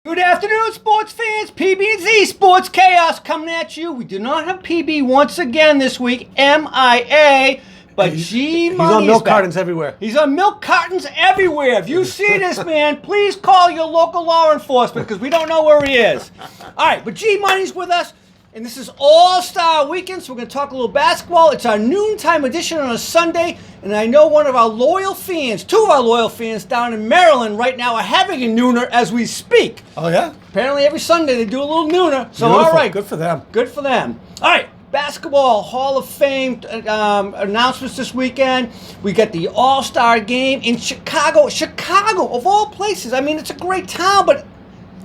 Good afternoon, sports fans. PB&Z Sports Chaos coming at you. We do not have PB once again this week. MIA. But G Money He's on milk back. cartons everywhere. He's on milk cartons everywhere. If you see this man, please call your local law enforcement because we don't know where he is. All right, but G Money's with us, and this is All-Star Weekend, so we're going to talk a little basketball. It's our noontime edition on a Sunday, and I know one of our loyal fans, two of our loyal fans down in Maryland right now are having a nooner as we speak. Oh, yeah? Apparently every Sunday they do a little nooner, so Beautiful. all right. Good for them. Good for them. All right. Basketball Hall of Fame announcements this weekend. We got the All-Star game in Chicago. Chicago, of all places. I mean, it's a great town, but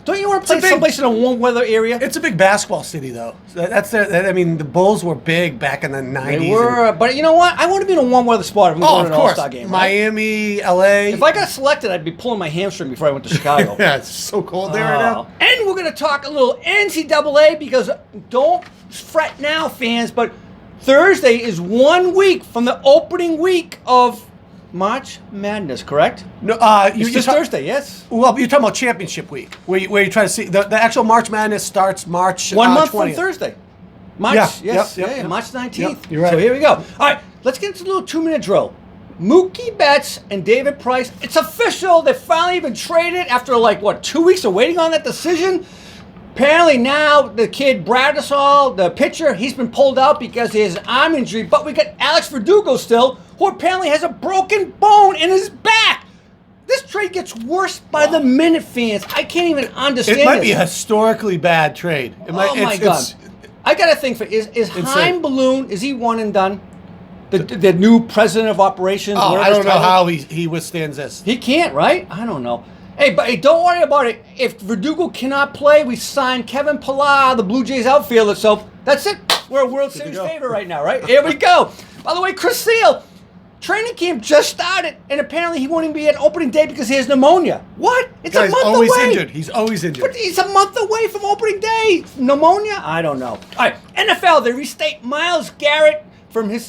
don't you want to play someplace in a warm weather area? It's a big basketball city, though. I mean, the Bulls were big back in the 90s. They were, but you know what? I want to be in a warm weather spot if I'm going to an All-Star game. Right? Miami, LA. If I got selected, I'd be pulling my hamstring before I went to Chicago. Yeah, it's so cold there right now. And we're going to talk a little NCAA because don't fret now, fans, but Thursday is 1 week from the opening week of March Madness, correct? No, It's this Thursday, yes? Well, you're talking about championship week, where you try to see the actual March Madness starts March 1 month 20th. from Thursday. March, March 19th. Yep, you're right. So here we go. All right, let's get into the little 2-minute drill. Mookie Betts and David Price. It's official. They finally been traded after 2 weeks of waiting on that decision. Apparently now the kid Bradisol, the pitcher, he's been pulled out because he has an arm injury. But we got Alex Verdugo still, who apparently has a broken bone in his back. This trade gets worse by the minute, fans. I can't even understand It might be this. a historically bad trade. My God. I got to think, is Chaim Balloon, is he one and done? The new president of operations? Oh, I don't know how he withstands this. He can't, right? I don't know. Hey, but don't worry about it. If Verdugo cannot play, we signed Kevin Pillar, the Blue Jays outfielder. So that's it. We're a World Series favorite right now, right? Here we go. By the way, Chris Sale, training camp just started, and apparently he won't even be at opening day because he has pneumonia. What? It's a month always away. injured. He's always injured. But he's a month away from opening day. Pneumonia? I don't know. All right, NFL, they restate Myles Garrett from his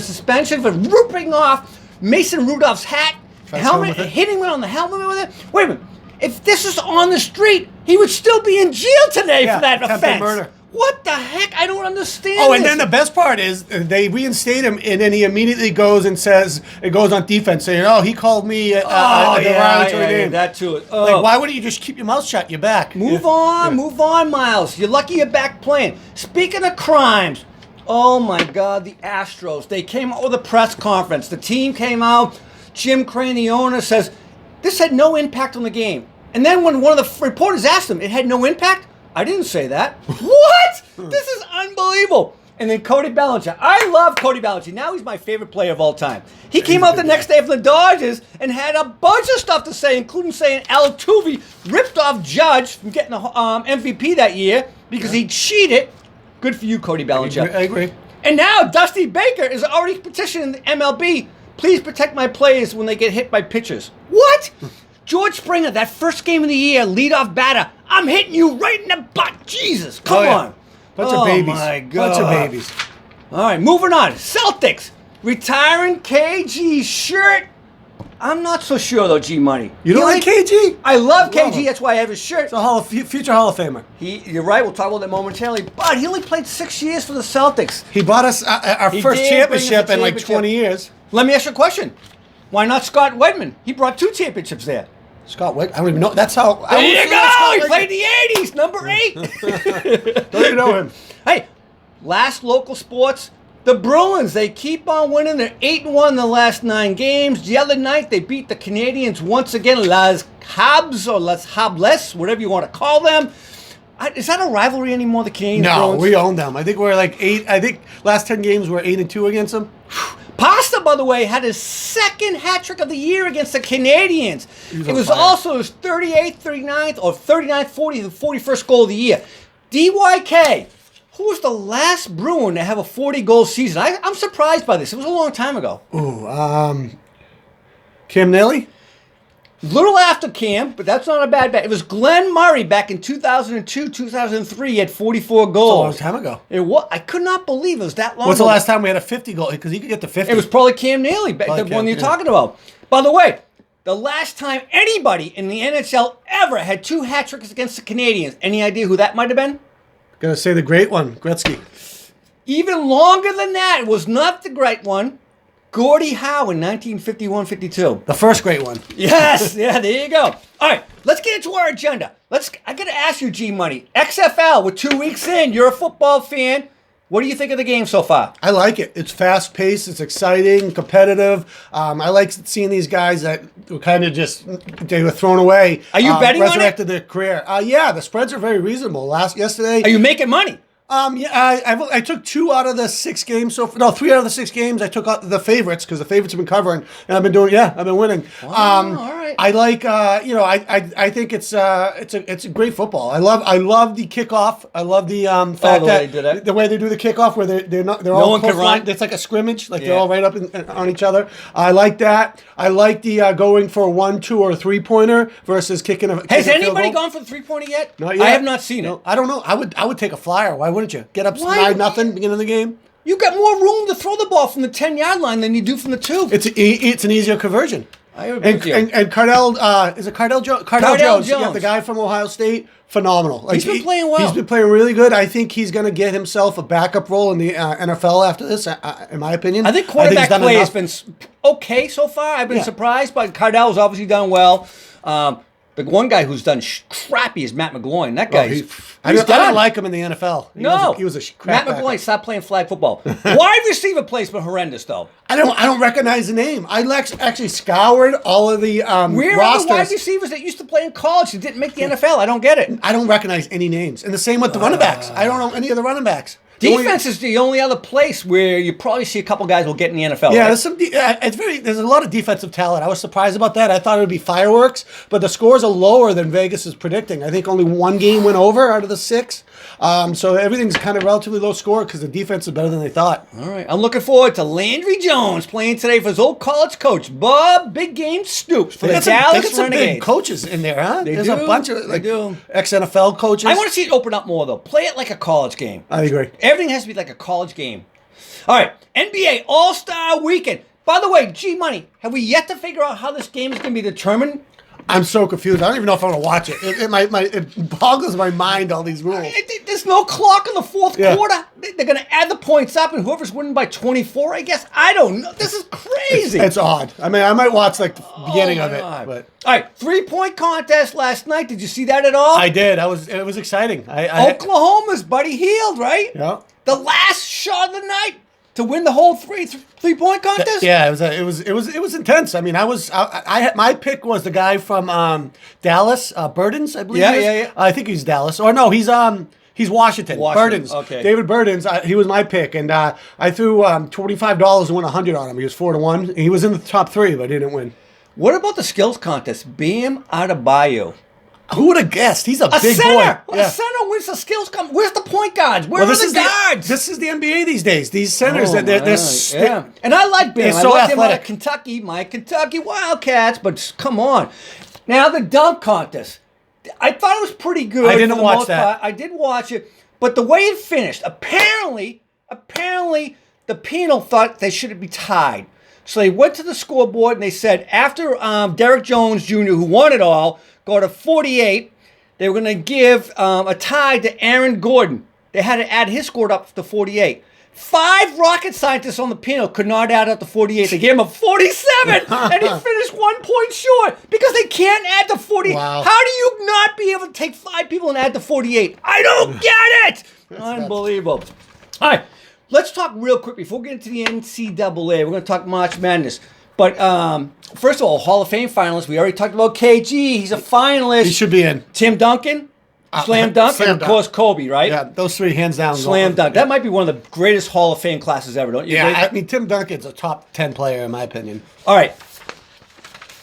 suspension for ripping off Mason Rudolph's hat. Helmet, hitting him on the helmet with it. Wait a minute. If this is on the street, he would still be in jail today for that offense. Murder. What the heck? I don't understand. Oh, and then the best part is they reinstate him, and then he immediately goes and says, it goes on defense, saying, "Oh, he called me a derogatory name." That too. Like, why wouldn't you just keep your mouth shut? You're back. Move on, Miles. You're lucky you're back playing. Speaking of crimes, oh my God, the Astros. They came out with a press conference. The team came out. Jim Crane, the owner, says, this had no impact on the game. And then when one of the reporters asked him, it had no impact? I didn't say that. What? This is unbelievable. And then Cody Bellinger. I love Cody Bellinger. Now he's my favorite player of all time. He came out the next day from the Dodgers and had a bunch of stuff to say, including saying Altuve ripped off Judge from getting the MVP that year because he cheated. Good for you, Cody Bellinger. I agree. And now Dusty Baker is already petitioning the MLB. Please protect my players when they get hit by pitchers. What? George Springer, that first game of the year, leadoff batter. I'm hitting you right in the butt. Jesus, come on. Bunch of babies. Oh, my God. Bunch of babies. All right, moving on. Celtics, retiring KG's shirt. I'm not so sure, though, G-Money. You don't like KG? I love KG. him. That's why I have his shirt. It's a future Hall of Famer. You're right. We'll talk about that momentarily. But he only played 6 years for the Celtics. He bought us our first championship in like 20 years. Let me ask you a question. Why not Scott Wedman? He brought 2 championships there. Scott Wick? I don't even know. That's how. There you go. He played the 80s, number 8. Don't you know him? Hey, last local sports. The Bruins, they keep on winning. They're 8-1 in the last 9 games. The other night, they beat the Canadians once again. Les Habs or Les Hables, whatever you want to call them. Is that a rivalry anymore, the Canadians? No, Bruins? we own them. I think we're like 8. I think last 10 games we're 8-2 against them. Pasta, by the way, had his second hat trick of the year against the Canadians. It was also his 38th, 39th, or 39th, 40th, and 41st goal of the year. DYK, who was the last Bruin to have a 40-goal season? I'm surprised by this. It was a long time ago. Ooh, Cam Neely? Little after Cam, but that's not a bad bet. It was Glenn Murray back in 2002, 2003. He had 44 goals. That's a long time ago. It was, I could not believe it was that long What's ago. the last time we had a 50 goal? Because he could get to 50. It was probably Cam Neely, the one you're talking about. By the way, the last time anybody in the NHL ever had 2 hat tricks against the Canadians. Any idea who that might have been? Gonna say the great one, Gretzky. Even longer than that, it was not the great one. Gordie Howe in 1951-52. The first great one. Yes, yeah, there you go. All right, let's get into our agenda. I got to ask you, G Money. XFL, we're 2 weeks in. You're a football fan. What do you think of the game so far? I like it. It's fast paced. It's exciting, competitive. I like seeing these guys that were kind of they were thrown away. Are you betting on it? Resurrected their career. Yeah, the spreads are very reasonable. Yesterday. Are you making money? I took 2 out of the 6 games. 3 out of the 6 games. I took out the favorites because the favorites have been covering, and I've been winning. Wow, all right. I like, I think it's a great football. I love the kickoff. I love the fact that the way they do the kickoff, where they're all one can run. It's like a scrimmage, they're all right up on each other. I like that. I like the going for a 1, 2, or 3-pointer versus kicking a. Has anybody gone for the 3-pointer yet? Not yet. I have not seen it. I don't know. I would take a flyer. Why wouldn't you? Get up 9-0 beginning of the game. You got more room to throw the ball from the 10-yard line than you do from the 2. It's an easier conversion. I agree with you. And Cardell, is it Cardell Jones? Cardell Jones. Yeah, the guy from Ohio State, phenomenal. He's been playing well. He's been playing really good. I think he's going to get himself a backup role in the NFL after this, in my opinion. I think quarterback play has been okay so far. I've been surprised, but Cardell's obviously done well. The one guy who's done crappy is Matt McGloin. That guy, I didn't like him in the NFL. He was a crap Matt McGloin stopped playing flag football. Wide receiver placement horrendous though. I don't recognize the name. I actually scoured all of the Where rosters. are the wide receivers that used to play in college that didn't make the NFL? I don't get it. I don't recognize any names. And the same with the running backs. I don't know any of the running backs. Defense is the only other place where you probably see a couple guys will get in the NFL. Yeah, right? there's a lot of defensive talent. I was surprised about that. I thought it would be fireworks, but the scores are lower than Vegas is predicting. I think only 1 game went over out of the 6. So everything's kind of relatively low score because the defense is better than they thought. All right, I'm looking forward to Landry Jones playing today for his old college coach, Bob Big Game Stoops for the Dallas some Renegades. Big coaches in there, huh? There's a bunch of ex-NFL coaches. I want to see it open up more though. Play it like a college game. I agree. Everything has to be like a college game. All right, NBA All-Star Weekend. By the way, G Money, have we yet to figure out how this game is going to be determined? I'm so confused. I don't even know if I'm going to watch it. It boggles my mind, all these rules. There's no clock in the fourth quarter. They're going to add the points up, and whoever's winning by 24, I guess. I don't know. This is crazy. It's odd. I mean, I might watch the beginning of it. But. All right, 3-point contest last night. Did you see that at all? I did. It was exciting. Oklahoma's Buddy Hield, right? Yeah. The last shot of the night to win the whole three-point contest. Yeah, it was intense. I mean, my pick was the guy from Dallas, Burdens, I believe. Yeah. I think he's Dallas, or no, he's Washington. Burdens. Okay. David Burdens. He was my pick, and I threw $25 and won $100 on him. He was 4-1. He was in the top 3, but he didn't win. What about the skills contest? Bam Adebayo. Who would have guessed? He's a big center. boy. A center. Where's the skills come? Where's the point guards? Where are the guards? This is the NBA these days. These centers, they're And I like Bam. They're so I like athletic. Him out of my Kentucky Wildcats. But come on, now the dunk contest. I thought it was pretty good. I didn't watch that. I did watch it, but the way it finished, apparently, the panel thought they should be tied. So they went to the scoreboard and they said after Derek Jones Jr., who won it all, go to 48, they were going to give a tie to Aaron Gordon. They had to add his score up to 48. 5 rocket scientists on the panel could not add up to 48. They gave him a 47, and he finished 1 point short because they can't add to 48. Wow. How do you not be able to take 5 people and add to 48? I don't get it. Unbelievable. All right, let's talk real quick before we get into the NCAA. We're going to talk March Madness. But first of all, Hall of Fame finalist. We already talked about KG. He's a finalist. He should be in. Tim Duncan, slam dunk, and of course Kobe, right? Yeah, those 3 hands down. Slam dunk. That might be one of the greatest Hall of Fame classes ever, don't you? Yeah, I mean, Tim Duncan's a top 10 player in my opinion. All right.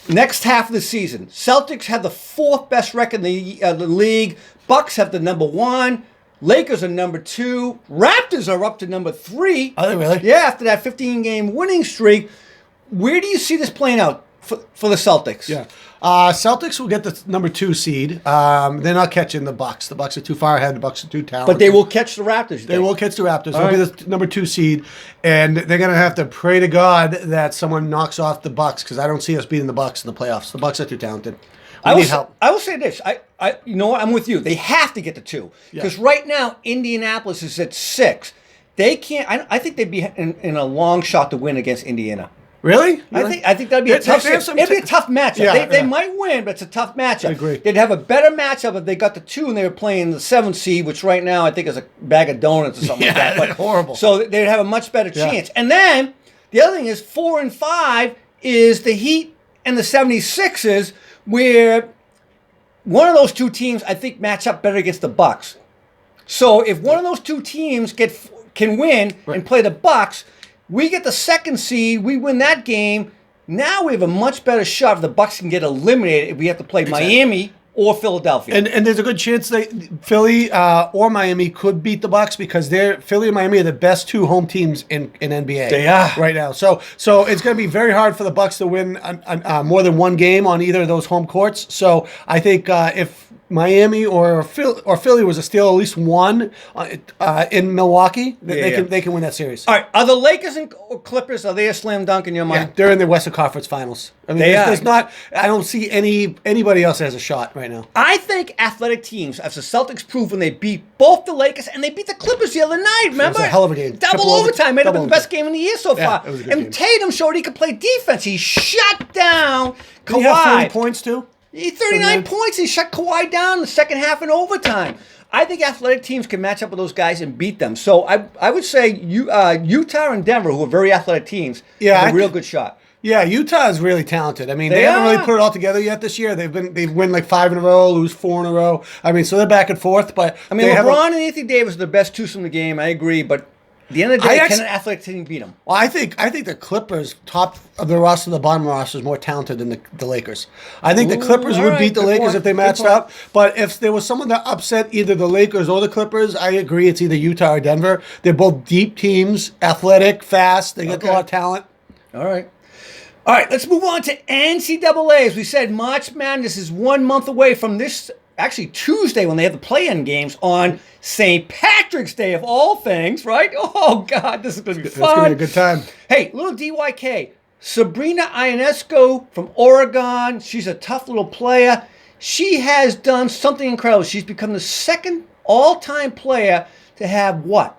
Next half of the season, Celtics have the 4th best record in the league. Bucks have the number 1. Lakers are number 2. Raptors are up to number 3. Are they really? Yeah, after that 15-game winning streak. Where do you see this playing out for the Celtics? Yeah. Celtics will get the number 2 seed. They're not catching the Bucks. The Bucks are too far ahead. The Bucks are too talented. But they will catch the Raptors. They will catch the Raptors. They'll right. be the number 2 seed, and they're gonna have to pray to God that someone knocks off the Bucks because I don't see us beating the Bucks in the playoffs. The Bucks are too talented. We need help. I will say this. You know what? I'm with you. They have to get the 2 because right now Indianapolis is at 6. They can't. I think they'd be in a long shot to win against Indiana. Really? I think that'd be a tough. It'd be a tough matchup. Yeah, they might win, but it's a tough matchup. I agree. They'd have a better matchup if they got the 2 and they were playing the 7th seed, which right now I think is a bag of donuts or something like that. But horrible. So they'd have a much better chance. And then the other thing is 4 and 5 is the Heat and the 76ers, where one of those 2 teams I think match up better against the Bucks. So if one of those 2 teams can win and play the Bucks, we get the 2nd seed. We win that game. Now we have a much better shot if the Bucks can get eliminated if we have to play Miami or Philadelphia. And there's a good chance Philly or Miami could beat the Bucks because Philly and Miami are the best 2 home teams in NBA. They are right now. So it's going to be very hard for the Bucks to win more than 1 game on either of those home courts. So I think if Miami or Philly was to steal at least 1 in Milwaukee, they can win that series. All right, are the Lakers and Clippers, are they a slam dunk in your mind? Yeah, they're in the Western Conference Finals. I mean, there's not. I don't see anybody else has a shot right now. I think athletic teams, as the Celtics proved when they beat both the Lakers and they beat the Clippers the other night, remember? It was a hell of a game. Double overtime, made it the best game of the year so far. It was a good and game. Tatum showed he could play defense. He shut down Kawhi. Did he have 30 points too? He 39 points. He shut Kawhi down in the second half in overtime. I think athletic teams can match up with those guys and beat them. So I would say Utah and Denver, who are very athletic teams, have a real good shot. Yeah, Utah is really talented. I mean, they haven't really put it all together yet this year. They've win like 5 in a row, lose 4 in a row. I mean, so they're back and forth. But I mean, LeBron and Anthony Davis are the best 2s in the game. I agree, but at the end of the day, can an athletic team beat them? Well, I think the Clippers, top of the roster, the bottom roster, is more talented than the Lakers. I think the Clippers would beat the Lakers if they matched up. But if there was someone that upset either the Lakers or the Clippers, I agree it's either Utah or Denver. They're both deep teams, athletic, fast. They get a lot of talent. All right, let's move on to NCAA. As we said, March Madness is 1 month away from this. Actually, Tuesday when they have the play-in games on St. Patrick's Day of all things, right? Oh, God, this is going to be fun. It's going to be a good time. Hey, little DYK. Sabrina Ionesco from Oregon. She's a tough little player. She has done something incredible. She's become the 2nd all-time player to have what?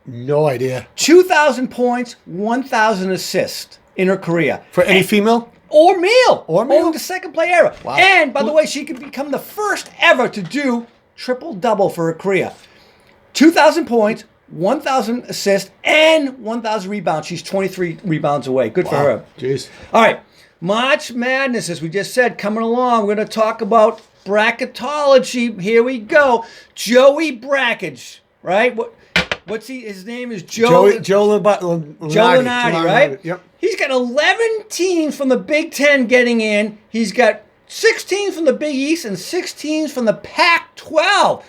No idea. 2,000 points, 1,000 assists in her career. For any female? Or male. Or the 2nd play ever. Wow. And, by the way, she could become the first ever to do triple-double for her career. 2,000 points, 1,000 assists, and 1,000 rebounds. She's 23 rebounds away. Good for her. Jeez. All right. March Madness, as we just said, coming along. We're going to talk about bracketology. Here we go. Joey Brackage, right? What's his name is Joe Lunardi, right? Yep. He's got 11 teams from the Big Ten getting in. He's got 6 teams from the Big East and 6 teams from the Pac-12.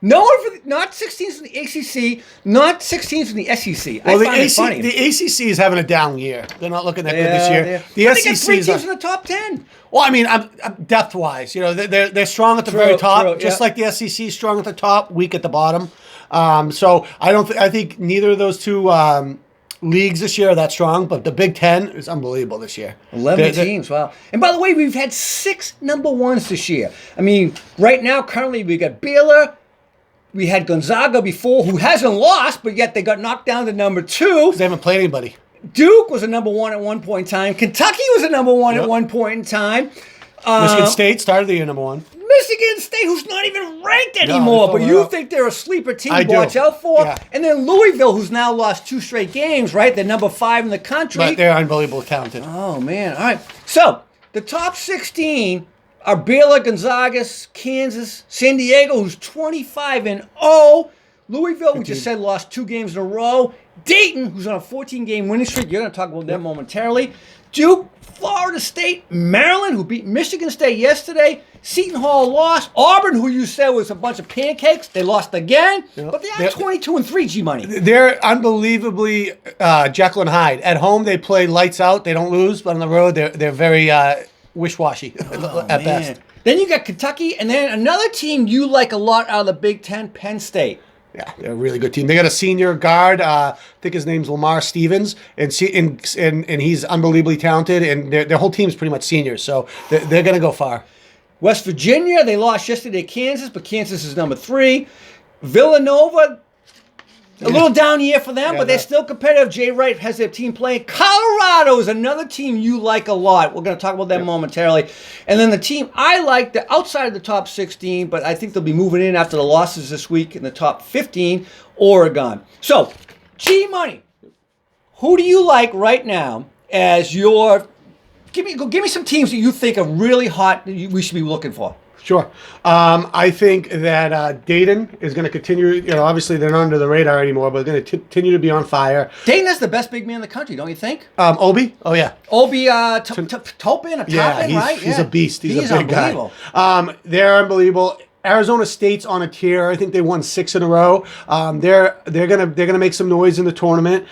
Not 6 teams from the ACC, not 6 teams from the SEC. Well, I find it funny. The ACC is having a down year. They're not looking that good this year. They got 3 teams in the top 10. Well, I mean, I'm depth-wise, they're strong at the very top, just like the SEC is strong at the top, weak at the bottom. So I think neither of those 2 leagues this year are that strong, but the Big Ten is unbelievable this year. 11 teams, wow. And by the way, we've had 6 number 1s this year. I mean, right now, currently, we got Baylor. We had Gonzaga before, who hasn't lost, but yet they got knocked down to number 2. They haven't played anybody. Duke was a number 1 at one point in time. Kentucky was a number 1 at one point in time. Michigan State started the year number 1. Michigan State, who's not even ranked anymore, but you think they're a sleeper team to watch out for. Yeah. And then Louisville, who's now lost 2 straight games, right? They're number 5 in the country. But they're unbelievably talented. Oh, man. All right. So, the top 16 are Baylor, Gonzaga, Kansas, San Diego, who's 25-0. Louisville, we just said, lost 2 games in a row. Dayton, who's on a 14-game winning streak. You're going to talk about them momentarily. Duke, Florida State, Maryland, who beat Michigan State yesterday. Seton Hall lost. Auburn, who you said was a bunch of pancakes, they lost again. But they are 22-3, G-Money. They're unbelievably Jekyll and Hyde. At home, they play lights out. They don't lose. But on the road, they're very wish-washy Oh, at man. best. Then you got Kentucky, and then another team you like a lot out of the Big Ten, Penn State. Yeah, they're a really good team. They got a senior guard. I think his name's Lamar Stevens, and he's unbelievably talented. And their whole team's pretty much seniors, so they're going to go far. West Virginia, they lost yesterday to Kansas, but Kansas is number 3. Villanova, a little down year for them, Yeah, but they're still competitive. Jay Wright has their team playing. Colorado is another team you like a lot. We're going to talk about them momentarily. And then the team I like, they're outside of the top 16, but I think they'll be moving in after the losses this week in the top 15, Oregon. So, G-Money, who do you like right now as your... Give me some teams that you think are really hot that we should be looking for. Sure. I think that Dayton is going to continue. Obviously they're not under the radar anymore, but they're going to continue to be on fire. Dayton is the best big man in the country, don't you think? Obi? Oh, yeah. Obi Topin, right? He's a beast. He's a big unbelievable. guy. They're unbelievable. Arizona State's on a tear. I think they won 6 in a row. They're gonna make some noise in the tournament.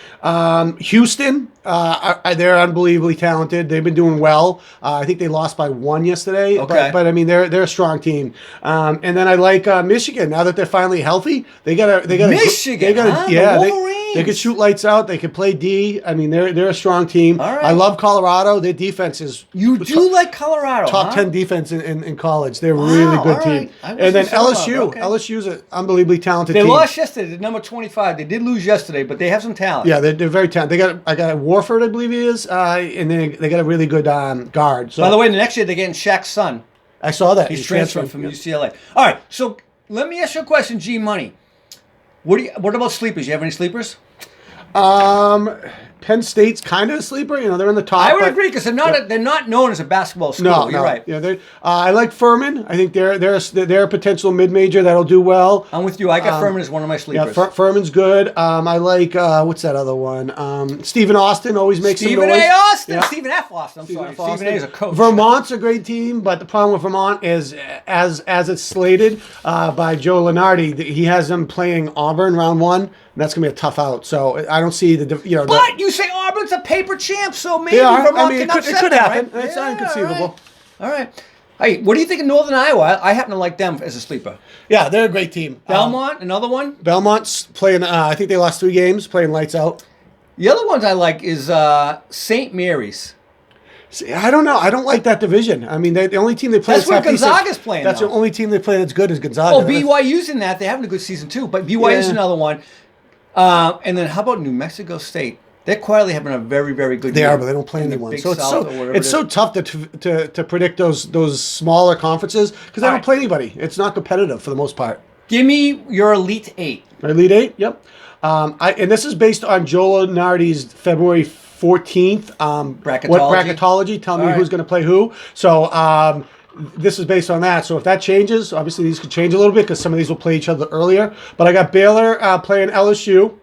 Houston, they're unbelievably talented. They've been doing well. I think they lost by 1 yesterday. Okay. But I mean they're a strong team. And then I like Michigan. Now that they're finally healthy, they got Michigan. Yeah, The Wolverines. they can shoot lights out. They can play D. I mean they're a strong team. All right. I love Colorado. Their defense is You do like Colorado, top 10 defense in college. They're a really good all team. right. I And then wasn't sure about it. LSU. Okay. LSU's an unbelievably talented They team. lost yesterday to number 25. They did lose yesterday, but they have some talent. Yeah, they're very talented. I got Warford, I believe he is, and then they got a really good guard. So By the way, the next year they're getting Shaq's son. I saw that He's transferring from UCLA. All right, so let me ask you a question, G Money. What about sleepers? You have any sleepers? Penn State's kind of a sleeper. They're in the top. I would but- agree because they're not known as a basketball school. No, You're right. Yeah, I like Furman. I think they're a potential mid-major that'll do well. I'm with you. I got Furman as one of my Yeah, sleepers. Furman's good. I like what's that other one? Stephen Austin always makes some Stephen noise. A. Austin. Yeah. Stephen F. Austin. I'm sorry. F. Austin. Stephen A. is a coach. Vermont's a great team, but the problem with Vermont is, as it's slated by Joe Lenardi, he has them playing Auburn round 1, and that's gonna be a tough out. So I don't see But you say Auburn's a paper champ, so maybe They are. Vermont I mean, can it upset could them, happen. right? It's Yeah, inconceivable. All right. Hey, what do you think of Northern Iowa? I happen to like them as a sleeper. Yeah, they're a great team. Belmont, another one. Belmont's playing. I think they lost 3 games, playing lights out. The other ones I like is St. Mary's. See, I don't know. I don't like that division. I mean, the only team they play. That's that's where half decent- Gonzaga's playing, That's though. the only team they play that's good is Gonzaga. Oh, BYU's in that. They're having a good season too. But BYU's Yeah. another one. And then how about New Mexico State? They're quietly having a very, very good They year. are, but they don't play in the anyone. Big So it's South or whatever it's it so is. tough to predict those smaller conferences because they All don't right. play anybody. It's not competitive for the most part. Give me your Elite 8. Elite 8, yep. And this is based on Joe Lenardi's February 14th Bracketology. What bracketology? Tell me All right. who's going to play who. So this is based on that. So if that changes, obviously these could change a little bit because some of these will play each other earlier. But I got Baylor playing LSU.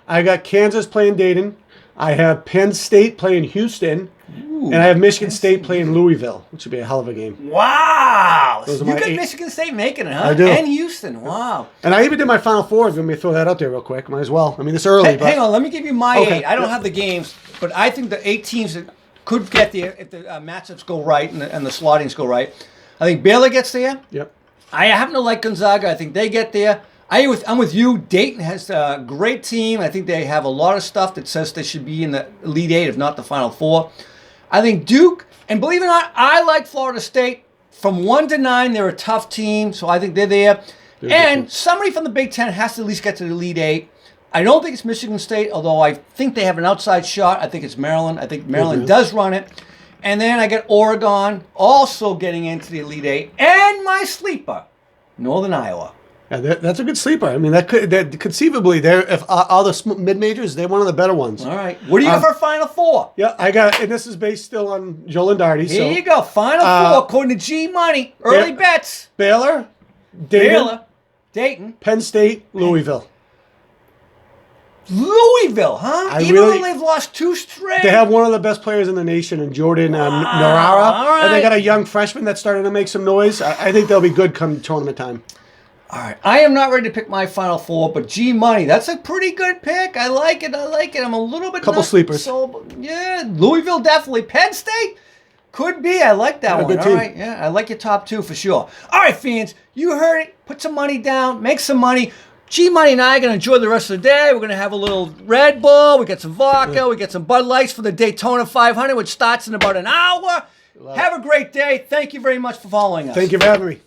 I got Kansas playing Dayton. I have Penn State playing Houston. And I have Michigan State playing Louisville, which would be a hell of a game. Wow. Those are You my got 8. Michigan State making it, huh? I do. And Houston. Wow. And I even did my Final Four. Let me throw that out there real quick. Might as well. I mean, it's early. but Hang on, let me give you my Okay. 8. I don't Yep. have the games, but I think the 8 teams that could get there if the matchups go right and the slottings go right. I think Baylor gets there. Yep. I happen to like Gonzaga. I think they get there. I'm with you. Dayton has a great team. I think they have a lot of stuff that says they should be in the Elite 8, if not the Final 4. I think Duke, and believe it or not, I like Florida State. From 1 to 9, they're a tough team, so I think they're there. And somebody from the Big Ten has to at least get to the Elite 8. I don't think it's Michigan State, although I think they have an outside shot. I think it's Maryland. I think Maryland does run it. And then I get Oregon also getting into the Elite 8. And my sleeper, Northern Iowa. Yeah, that's a good sleeper. I mean, that conceivably, if all the mid majors, they're one of the better ones. All right. What do you got for Final 4? Yeah, I got, and this is based still on Joe Lenardi. Here you go. Final 4, according to G Money. Early Yeah. bets. Baylor, Dayton, Baylor, Dayton, Penn State, Louisville. Louisville, huh? I Even really- though they've lost 2 straight. They have one of the best players in the nation in Jordan Norara. All right. And they got a young freshman that's starting to make some noise. I think they'll be good come tournament time. All right. I am not ready to pick my Final 4, but G Money, that's a pretty good pick. I like it. I'm a little bit Couple not sleepers. So, yeah, Louisville definitely. Penn State, Could be. I like that Yeah, one. good All team. right. Yeah, I like your top two for sure. All right, fans. You heard it. Put some money down. Make some money. G-Money and I are going to enjoy the rest of the day. We're going to have a little Red Bull. We got some vodka. We got some Bud Lights for the Daytona 500, which starts in about an hour. Have a great day. Thank you very much for following us. Thank you for having me.